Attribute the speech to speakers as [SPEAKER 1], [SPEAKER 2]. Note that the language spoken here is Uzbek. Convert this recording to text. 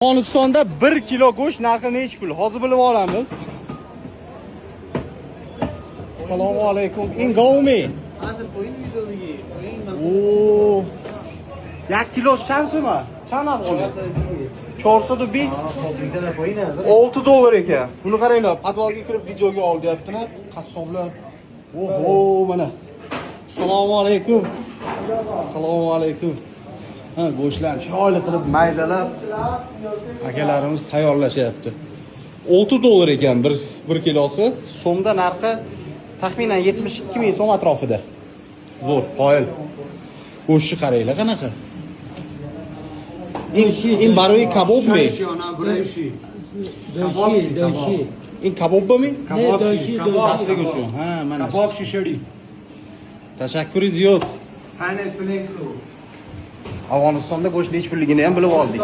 [SPEAKER 1] Afg'onistonda 1 kilo go'sht narxi necha pul? Hozir bilib olamiz. Assalomu alaykum. Ingomi.
[SPEAKER 2] Hozir qo'ying videoga.
[SPEAKER 1] Oo. 1 kilo qancha so'm? Qancha pul? 420.
[SPEAKER 2] Fabrikada qo'ying hozir.
[SPEAKER 1] 6 dollar ekan. Buni qaranglar, podvalga kirib videoga ol deyaptilar. Qassoblar. Oho, mana. Assalomu alaykum. Assalomu alaykum. Ha, go'shtlarni chiroyli qilib maydalab akalarimiz tayyorlashyapti. 6 dollar ekan bir kilosi. So'mda narxi taxminan 72 ming so'm atrofida. Zo'r, qoyil. Go'shtni qaranglar qanaqa. In baroy kabobmi?
[SPEAKER 3] Doshi.
[SPEAKER 1] In kabobmi?
[SPEAKER 3] Doshi.
[SPEAKER 1] Tafsiga uchun. Ha, mana.
[SPEAKER 4] Kabob shishadi.
[SPEAKER 1] Tashakkuri ziyod.
[SPEAKER 4] Panel flaklo.
[SPEAKER 1] Afg'onistonda go'sht nech pulligini ham bilib oldik.